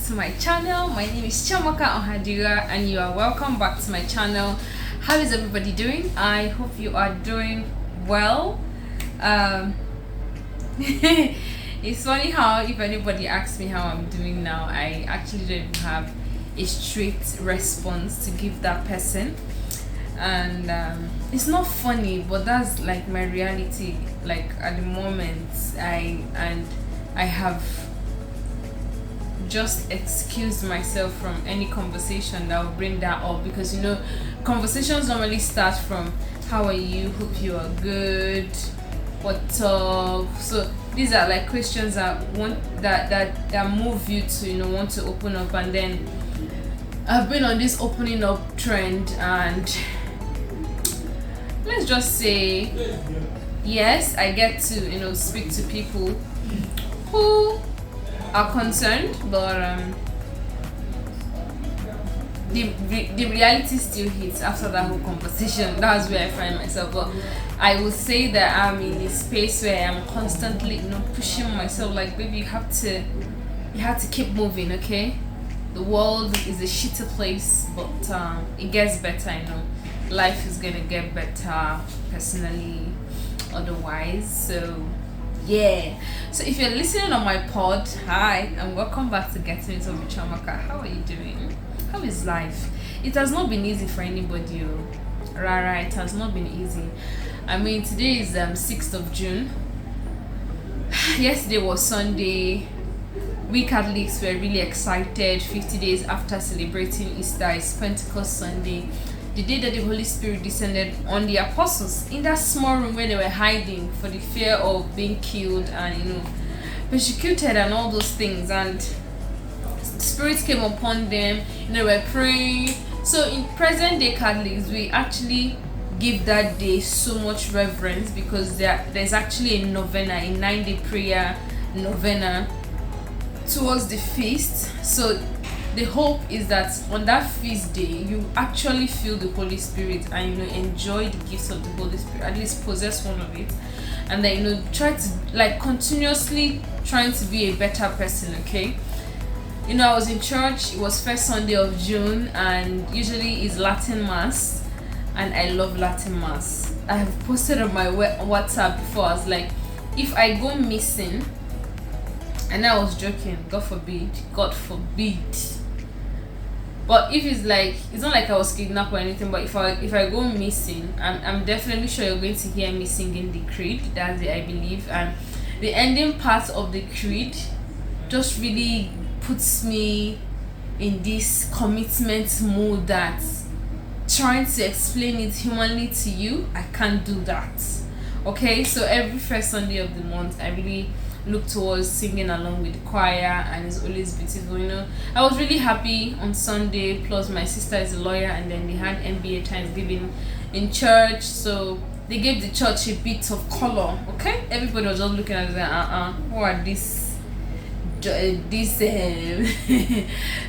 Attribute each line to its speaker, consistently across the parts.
Speaker 1: to my channel. My name is Chiamaka Ohadira and you are welcome back to my channel. How is everybody doing? I hope you are doing well. It's funny how if anybody asks me how I'm doing now, I actually don't have a straight response to give that person, and it's not funny, but that's like my reality. Like at the moment, I have just excused myself from any conversation that will bring that up, because conversations normally start from how are you, hope you are good, what's up. So these are like questions that move you to want to open up. And then I've been on this opening up trend, and let's just say yes, I get to speak to people who are concerned, but the reality still hits after that whole conversation. That's where I find myself. But I would say that I'm in a space where I'm constantly pushing myself, like, baby, you have to keep moving, okay? The world is a shitty place, but it gets better. Life is gonna get better, personally, otherwise. So yeah, so if you're listening on my pod, hi and welcome back to Getting It Over Chiamaka. How are you doing? How is life? It has not been easy for anybody. Rara, it has not been easy. I mean, today is 6th of June. Yesterday was Sunday. We Catholics were really excited. 50 days after celebrating Easter is Pentecost Sunday, the day that the Holy Spirit descended on the apostles in that small room where they were hiding for the fear of being killed and persecuted and all those things. And the Spirit came upon them. They were praying. So in present day Catholics, we actually give that day so much reverence, because there's actually a novena, a 9-day prayer novena towards the feast. So the hope is that on that feast day you actually feel the Holy Spirit and enjoy the gifts of the Holy Spirit, at least possess one of it, and then try to continuously trying to be a better person. Okay, I was in church. It was first Sunday of June, and usually is Latin Mass, and I love Latin Mass. I have posted on my WhatsApp before. I was like, if I go missing, and I was joking, God forbid, but if it's not like I was kidnapped or anything, but if I go missing, I'm definitely sure you're going to hear me singing the creed. That's it, I believe. And the ending part of the creed just really puts me in this commitment mode that trying to explain it humanly to you, I can't do that. Okay, so every first Sunday of the month, I really look towards singing along with the choir, and it's always beautiful. I was really happy on Sunday. Plus my sister is a lawyer, and then they had NBA Thanksgiving in church, so they gave the church a bit of color. Okay, everybody was just looking at them. Who are these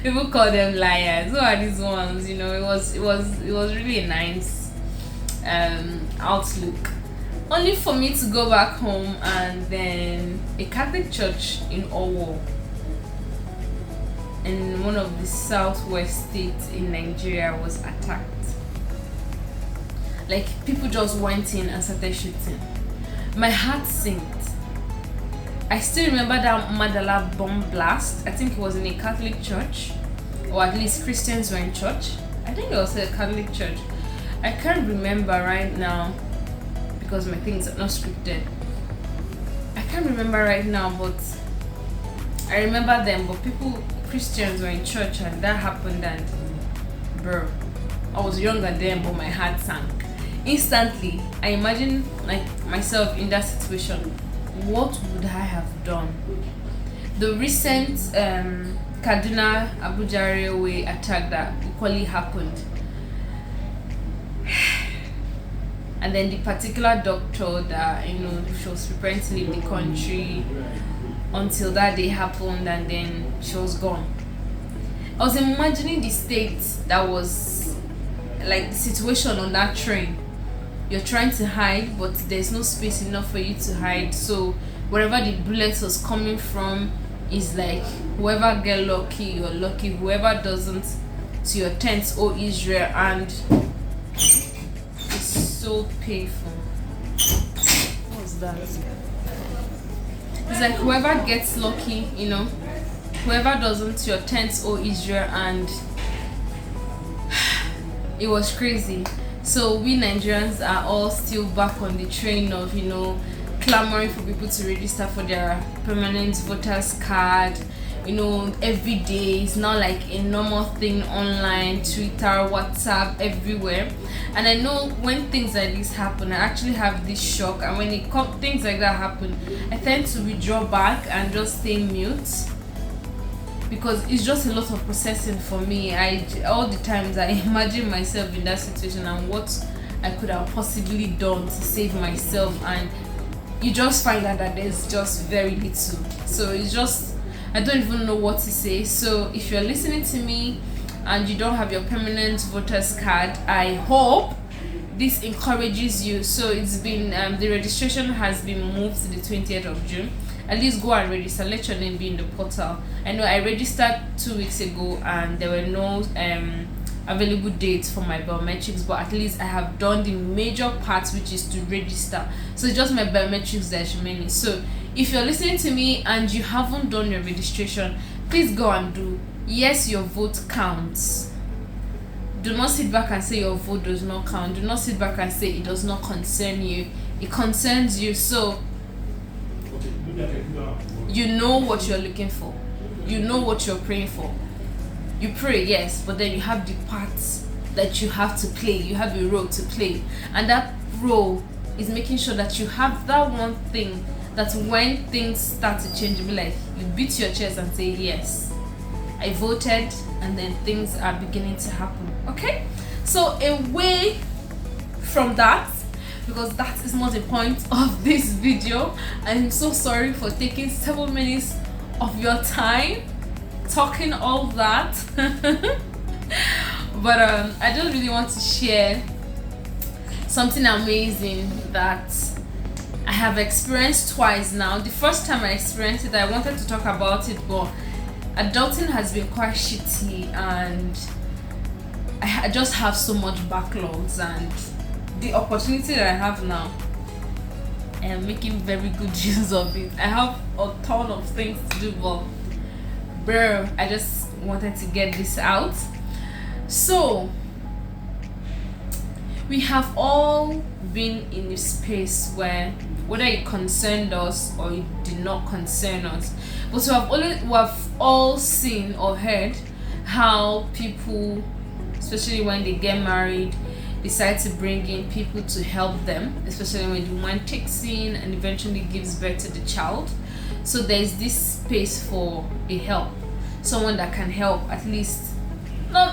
Speaker 1: people call them liars? Who are these ones? It was really a nice outlook. Only for me to go back home, and then a Catholic church in Owo, in one of the southwest states in Nigeria, was attacked. Like, people just went in and started shooting. My heart sank. I still remember that Madala bomb blast. I think it was in a Catholic church, or at least Christians were in church. I think it was a Catholic church. I can't remember right now, because my things are not scripted. I can't remember right now, but I remember them. But Christians were in church and that happened, and bro, I was younger then, but my heart sank. Instantly, I imagine like myself in that situation. What would I have done? The recent Kaduna Abuja railway attack that equally happened. And then the particular doctor that she was preparing to leave the country until that day happened, and then she was gone. I was imagining the state that was like the situation on that train. You're trying to hide, but there's no space enough for you to hide. So wherever the bullet was coming from, is like whoever get lucky, you're lucky. Whoever doesn't, to your tents, O Israel. And it's so painful. What's that? It's like whoever gets lucky, whoever doesn't, to your tents, O Israel. And it was crazy. So we Nigerians are all still back on the train of clamoring for people to register for their permanent voters card. Every day it's not like a normal thing online, Twitter, WhatsApp, everywhere. And I know when things like this happen, I actually have this shock, and when things like that happen, I tend to withdraw back and just stay mute, because it's just a lot of processing for me. All the times I imagine myself in that situation and what I could have possibly done to save myself, and you just find out that there's just very little. So it's just, I don't even know what to say. So if you're listening to me and you don't have your permanent voters card, I hope this encourages you. So it's been the registration has been moved to the 20th of June. At least go and register. Let your name be in the portal. I know I registered 2 weeks ago and there were no available dates for my biometrics, but at least I have done the major part, which is to register. So it's just my biometrics that's remaining. So if you're listening to me and you haven't done your registration, please go and do. Yes, your vote counts. Do not sit back and say your vote does not count. Do not sit back and say it does not concern you. It concerns you. So you know what you're looking for. You know what you're praying for. You pray, yes, but then you have the parts that you have to play. You have a role to play, and that role is making sure that you have that one thing that when things start to change, you'll be like, you beat your chest and say, yes, I voted, and then things are beginning to happen. Okay, so away from that, because that is not the point of this video, I'm so sorry for taking several minutes of your time talking all that. But I just really want to share something amazing that I have experienced twice now. The first time I experienced it, I wanted to talk about it, but adulting has been quite shitty, and I just have so much backlogs, and the opportunity that I have now, I am making very good use of it. I have a ton of things to do, but bro, I just wanted to get this out. So we have all been in a space where, whether it concerned us or it did not concern us, but we have all seen or heard how people, especially when they get married, decide to bring in people to help them, especially when the woman takes in and eventually gives birth to the child. So there's this space for a help, someone that can help, at least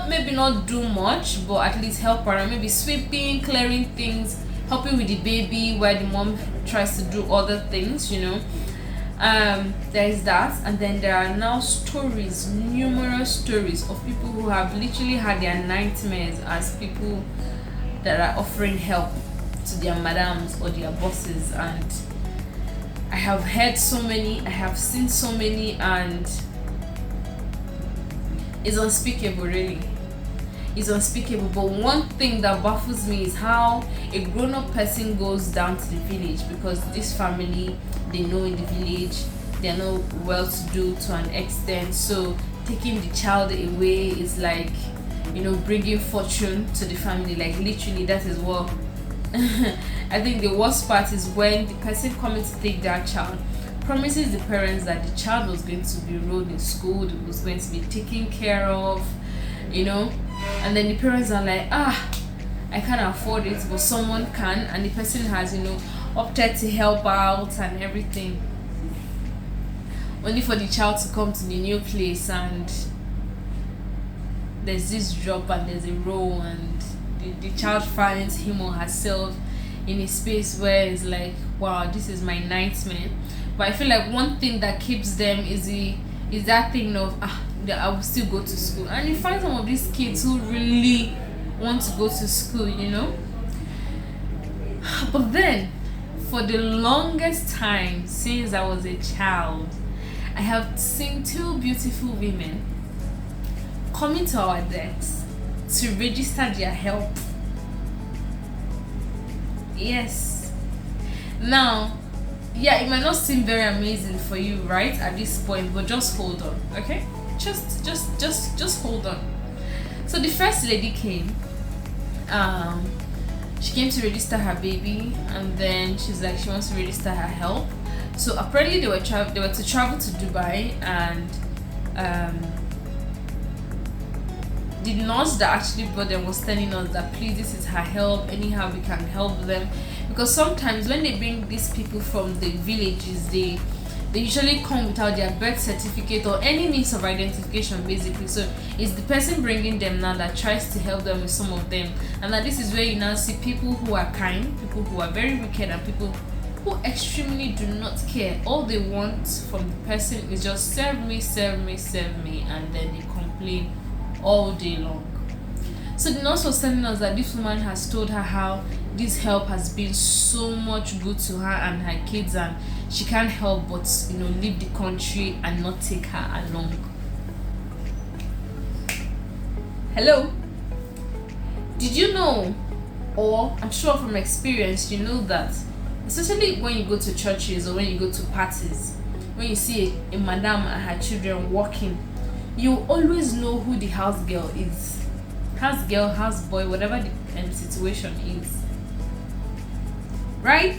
Speaker 1: maybe not do much, but at least help around, maybe sweeping, clearing things, helping with the baby while the mom tries to do other things. There is that. And then there are now stories, numerous stories of people who have literally had their nightmares as people that are offering help to their madams or their bosses. And I have heard so many, I have seen so many, and it's unspeakable, really. It's unspeakable. But one thing that baffles me is how a grown-up person goes down to the village, because this family, they know in the village, they're not well-to-do to an extent. So taking the child away is like, bringing fortune to the family. Like, literally, that is what I think the worst part is when the person coming to take that child promises the parents that the child was going to be enrolled in school, it was going to be taken care of, and then the parents are like, I can't afford it, but someone can, and the person has, opted to help out and everything, only for the child to come to the new place, and there's this drop and there's a roll, and the child finds him or herself in a space where it's like, wow, this is my nightmare. But I feel like one thing that keeps them is that thing of, I will still go to school. And you find some of these kids who really want to go to school, But then, for the longest time since I was a child, I have seen two beautiful women coming to our desk to register their help. Yes. Now, yeah, it might not seem very amazing for you right at this point, but just hold on, okay? Just hold on. So the first lady came. She came to register her baby, and then she's like she wants to register her help. So apparently they were to travel to Dubai, and the nurse that actually brought them was telling us that please, this is her help, anyhow we can help them, because sometimes when they bring these people from the villages, they usually come without their birth certificate or any means of identification, basically. So it's the person bringing them now that tries to help them with some of them, and that this is where you now see people who are kind, people who are very wicked, and people who extremely do not care. All they want from the person is just serve me, and then they complain all day long. So the nurse was telling us that this woman has told her how this help has been so much good to her and her kids, and she can't help but leave the country and not take her along. Hello, did you know, or I'm sure from experience you know that, especially when you go to churches or when you go to parties, when you see a madam and her children walking, you always know who the house girl is. House girl, house boy, whatever the situation is, right?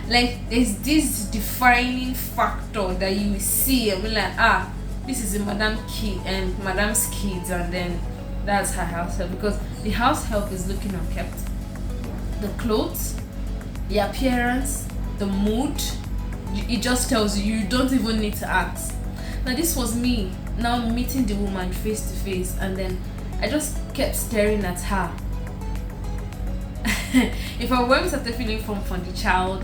Speaker 1: Like there's this defining factor that you see and be like, this is a madam's kids, and then that's her house help, because the house help is looking unkept. The clothes, the appearance, the mood, it just tells you. You don't even need to ask. Now this was me now meeting the woman face to face, and then I just kept staring at her. If I were started feeling from the child,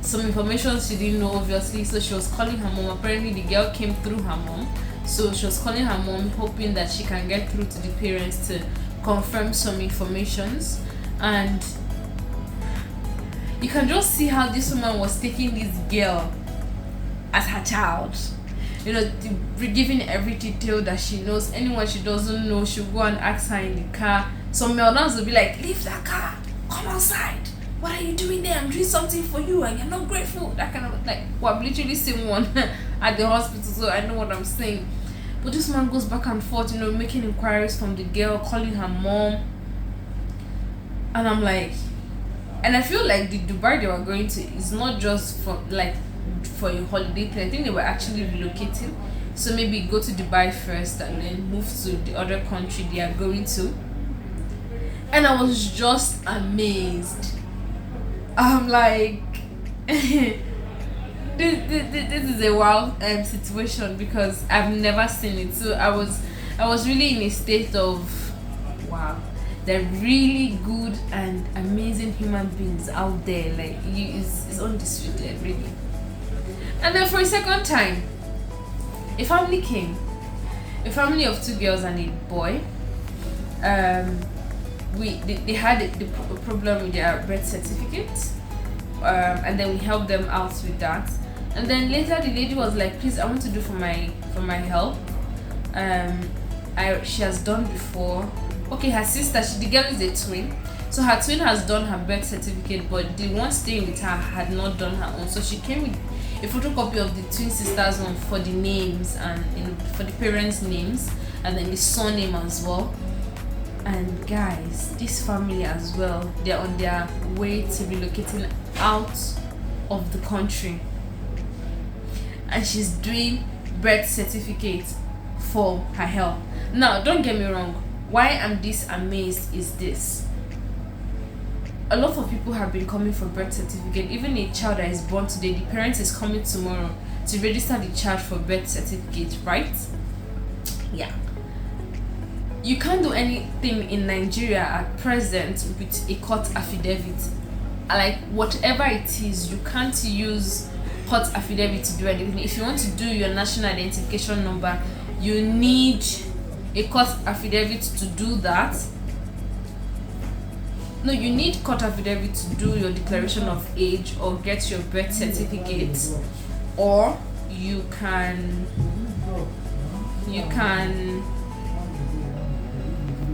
Speaker 1: some information she didn't know, obviously, so she was calling her mom. Apparently the girl came through her mom, so she was calling her mom hoping that she can get through to the parents to confirm some informations. And you can just see how this woman was taking this girl as her child, giving every detail that she knows. Anyone she doesn't know, she'll go and ask her in the car. Some meltdowns will be like, leave that car, come outside, what are you doing there? I'm doing something for you and you're not grateful. That kind of I've literally seen one at the hospital, so I know what I'm saying. But this man goes back and forth, making inquiries from the girl, calling her mom. And I'm like, and I feel like the Dubai they were going to is not just for a holiday thing. I think they were actually relocating. So maybe go to Dubai first and then move to the other country they are going to. And I was just amazed. I'm like, this is a wild situation, because I've never seen it. So I was really in a state of wow. They're really good and amazing human beings out there. Like it's undisputed, really. And then for a second time, a family came. A family of 2 girls and a boy. They had a problem with their birth certificate, and then we helped them out with that. And then later the lady was like, please, I want to do for my help. She has done before. Okay, her sister, the girl is a twin, so her twin has done her birth certificate, but the one staying with her had not done her own. So she came with a photocopy of the twin sisters one for the names and for the parents' names, and then the surname as well. And guys, this family as well, they're on their way to relocating out of the country, and she's doing birth certificate for her help. Now don't get me wrong, why I'm this amazed is this: a lot of people have been coming for birth certificate. Even a child that is born today, the parent is coming tomorrow to register the child for birth certificate, right? Yeah. You can't do anything in Nigeria at present with a court affidavit. Like whatever it is, you can't use court affidavit to do anything. If you want to do your national identification number, you need a court affidavit to do that. No, you need court affidavit to do your declaration of age or get your birth certificate, or you can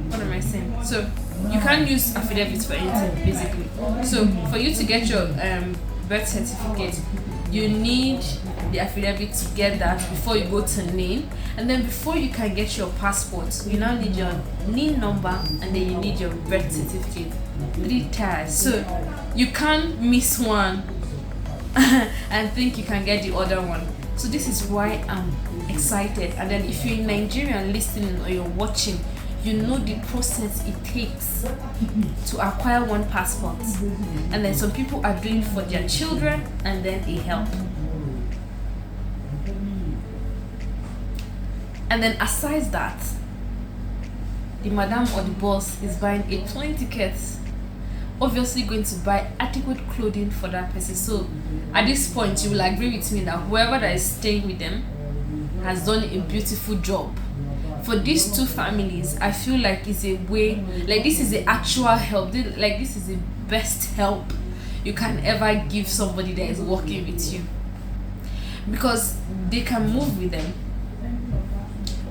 Speaker 1: what am I saying? So you can't use affidavits for anything basically. So for you to get your birth certificate, you need the affidavit to get that before you go to NIN, and then before you can get your passport, you now need your NIN number, and then you need your birth certificate. 3 tiers. So you can't miss one and think you can get the other one. So this is why I'm excited. And then if you're in Nigeria listening or you're watching, you know the process it takes to acquire one passport. And then some people are doing it for their children, and then they help. And then aside that, the madam or the boss is buying a plane ticket, obviously going to buy adequate clothing for that person. So at this point, you will agree with me that whoever that is staying with them has done a beautiful job. For these two families, I feel like it's a way, like this is the actual help, like this is the best help you can ever give somebody that is working with you, because they can move with them.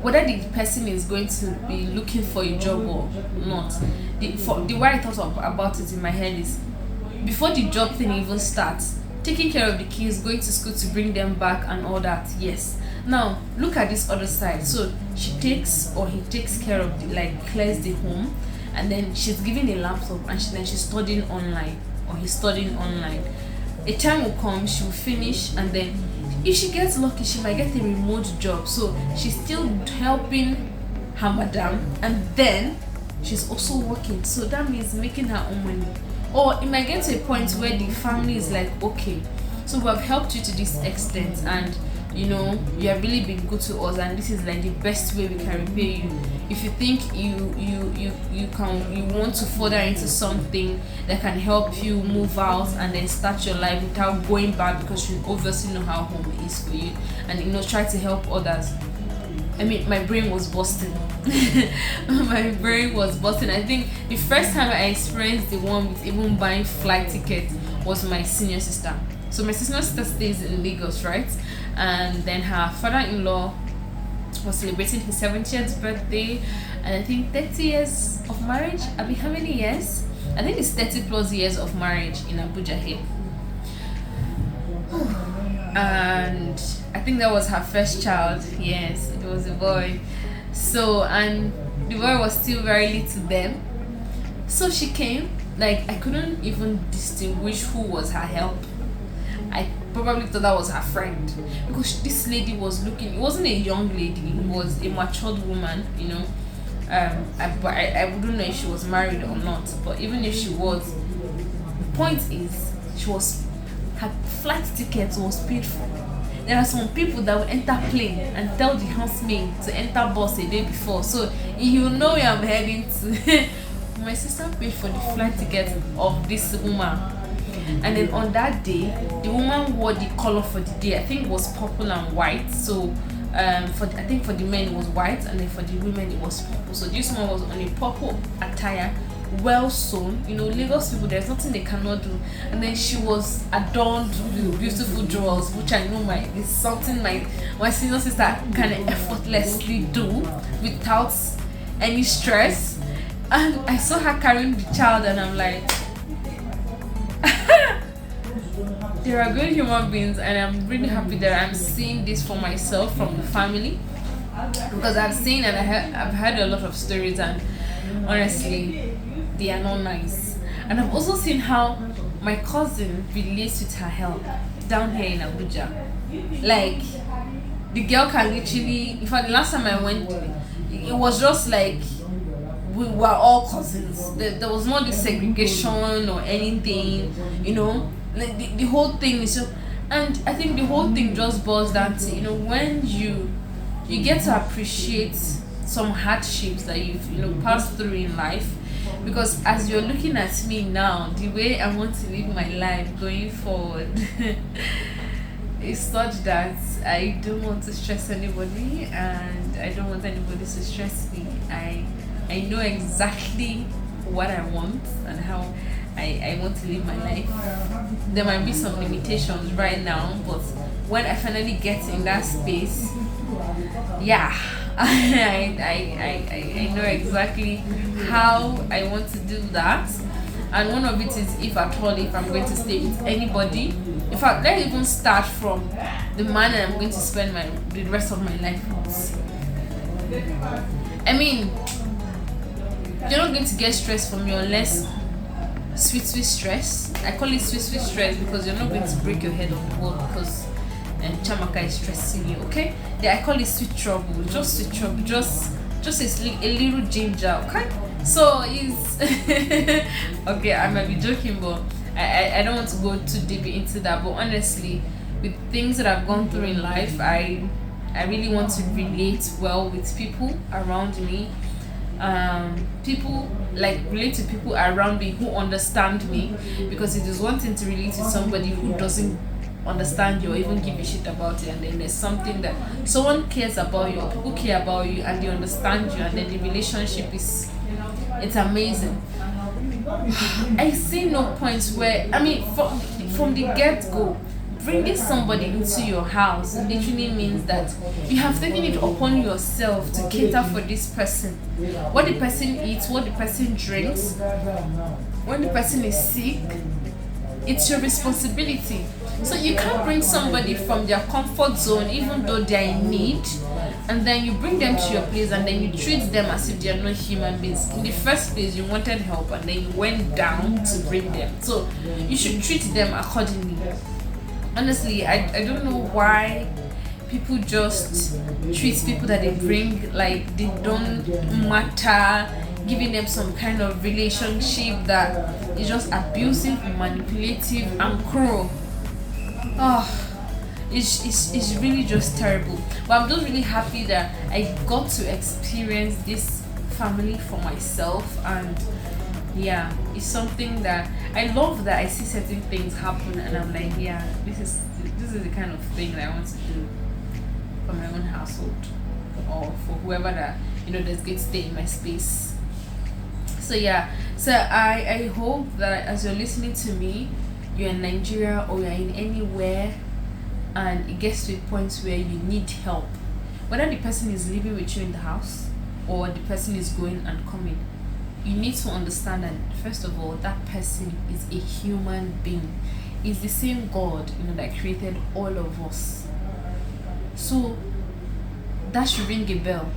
Speaker 1: Whether the person is going to be looking for a job or not, the way I thought about it in my head is, before the job thing even starts, taking care of the kids, going to school to bring them back and all that, yes. Now look at this other side. So she takes, or he takes care of the, like, clears the home, and then she's given a laptop, and then she's studying online, or he's studying online. A time will come, she will finish, and then if she gets lucky, she might get a remote job. So she's still helping her madam, and then she's also working. So that means making her own money. Or it might get to a point where the family is like, okay, so we have helped you to this extent, and you know, you have really been good to us, and this is like the best way we can repay you. If you think you want to further into something that can help you move out and then start your life without going back, because you obviously know how home is for you, and you know, try to help others. I mean, my brain was busting. My brain was busting. I think the first time I experienced the one with even buying flight tickets was my senior sister. So my senior sister stays in Lagos, right? And then her father-in-law was celebrating his 70th birthday, and I think 30 years of marriage. I mean, how many years? I think it's 30 plus years of marriage in Abuja here. And I think that was her first child. Yes, it was a boy. So, and the boy was still very little then. So she came, like, I couldn't even distinguish who was her help. I probably thought that was her friend, because this lady was looking, it wasn't a young lady, it was a matured woman, you know. I wouldn't know if she was married or not, but even if she was, the point is, her flight ticket was paid for. There are some people that will enter plane and tell the housemaid to enter bus a day before, so you know where I'm heading to. My sister paid for the flight ticket of this woman. And then on that day, the woman wore the color for the day. I think it was purple and white. So I think for the men it was white, and then for the women it was purple. So this one was on a purple attire, well sewn. You know, Lagos people, there's nothing they cannot do. And then she was adorned with beautiful jewels, which I know is something my senior sister can effortlessly do without any stress. And I saw her carrying the child, and I'm like, there are good human beings, and I'm really happy that I'm seeing this for myself from the family, because I've seen and I've heard a lot of stories, and honestly, they are not nice. And I've also seen how my cousin relates with her help down here in Abuja. Like, the girl can literally, in fact, the last time I went, it was just like we were all cousins. There was not this segregation or anything, you know. Like the whole thing is so, and I think the whole thing just boils down to, you know, when you get to appreciate some hardships that you've passed through in life, because as you're looking at me now, the way I want to live my life going forward is such that I don't want to stress anybody, and I don't want anybody to stress me. I know exactly what I want and how I want to live my life. There might be some limitations right now, but when I finally get in that space, yeah, I know exactly how I want to do that. And one of it is, if at all, if I'm going to stay with anybody. In fact, let's even start from the man that I'm going to spend the rest of my life with. I mean, you're not going to get stress from you unless sweet stress. I call it sweet stress because you're not going to break your head on the wall because Chamaka is stressing you, okay? I call it sweet trouble, just sweet trouble, just a little ginger, okay? So it's okay, I might be joking, but I don't want to go too deep into that. But honestly, with things that I've gone through in life, I really want to relate well with people around me. Relate to people around me who understand me, because it is one thing to relate to somebody who doesn't understand you or even give a shit about it, and then there's something that someone cares about you or people care about you and they understand you, and then the relationship it's amazing. I see no points where, I mean, from the get-go, bringing somebody into your house literally means that you have taken it upon yourself to cater for this person. What the person eats, what the person drinks, when the person is sick, it's your responsibility. So you can't bring somebody from their comfort zone even though they're in need, and then you bring them to your place and then you treat them as if they're not human beings. In the first place, you wanted help and then you went down to bring them. So you should treat them accordingly. Honestly, I don't know why people just treat people that they bring like they don't matter, giving them some kind of relationship that is just abusive, manipulative, and cruel. It's really just terrible. But I'm just really happy that I got to experience this family for myself, and yeah, it's something that I love, that I see certain things happen and I'm like, yeah, this is the kind of thing that I want to do for my own household, or for whoever that that's going to stay in my space. So yeah, so I hope that as you're listening to me, you're in Nigeria or you're in anywhere and it gets to a point where you need help, whether the person is living with you in the house or the person is going and coming, you need to understand that first of all, that person is a human being. It's the same God that created all of us. So that should ring a bell.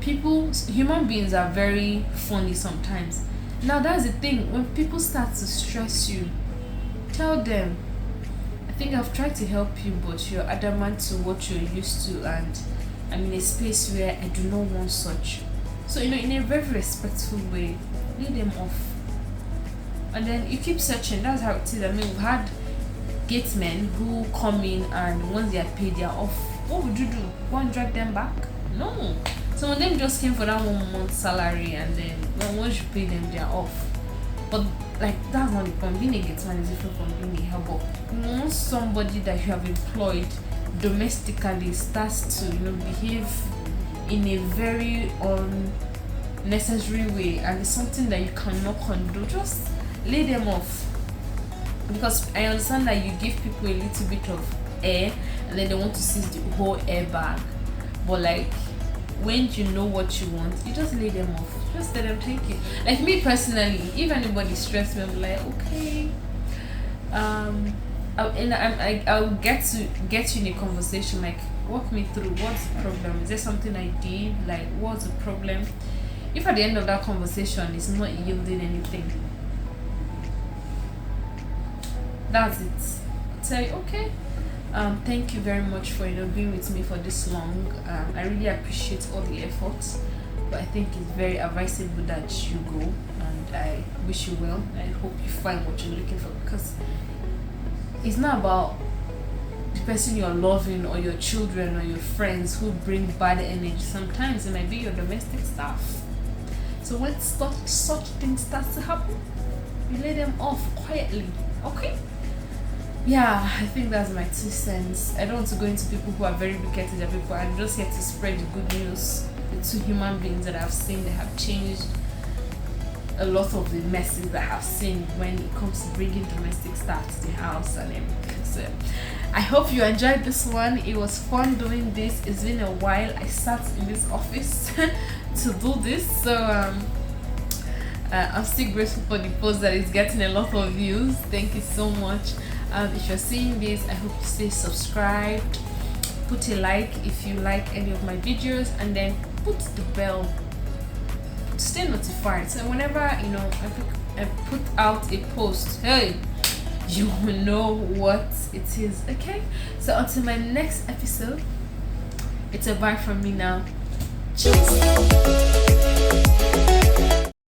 Speaker 1: Human beings are very funny sometimes. Now that's the thing, when people start to stress you, tell them, I think I've tried to help you, but you're adamant to what you're used to, and I'm in a space where I do not want such. So in a very respectful way, lay them off. And then you keep searching. That's how it is. I mean, we've had gatemen who come in and once they are paid, they are off. What would you do? Go and drag them back? No. Some of them just came for that 1 month salary, and then once you pay them, they are off. But that's not the point. Being a gateman is different from being a helper. Once somebody that you have employed domestically starts to behave in a very unnecessary way, and it's something that you cannot condone, just lay them off. Because I understand that you give people a little bit of air and then they want to seize the whole air bag, but when you know what you want, you just lay them off. Just let them take it. Like me personally, if anybody stress me, I'm like, okay, I'll get you in a conversation, like walk me through what's the problem. Is there something I did? Like, what's the problem? If at the end of that conversation it's not yielding anything, that's it. I'll tell you, okay, thank you very much for being with me for this long. I really appreciate all the efforts, but I think it's very advisable that you go, and I wish you well. I hope you find what you're looking for, because it's not about the person you're loving or your children or your friends who bring bad energy. Sometimes it might be your domestic staff. So when such things start to happen, you lay them off quietly, okay? Yeah, I think that's my 2 cents. I don't want to go into people who are very wicked to their people. I'm just here to spread the good news. The 2 human beings that I've seen, they have changed a lot of the messes that I've seen when it comes to bringing domestic staff to the house and everything. So I hope you enjoyed this one. It was fun doing this. It's been a while I sat in this office to do this, so I'm still grateful for the post that is getting a lot of views. Thank you so much. If you're seeing this, I hope you stay subscribed, put a like if you like any of my videos, and then put the bell to stay notified, so whenever I put out a post, hey, you will know what it is. Okay, so until my next episode, it's a bye from me now. Cheers.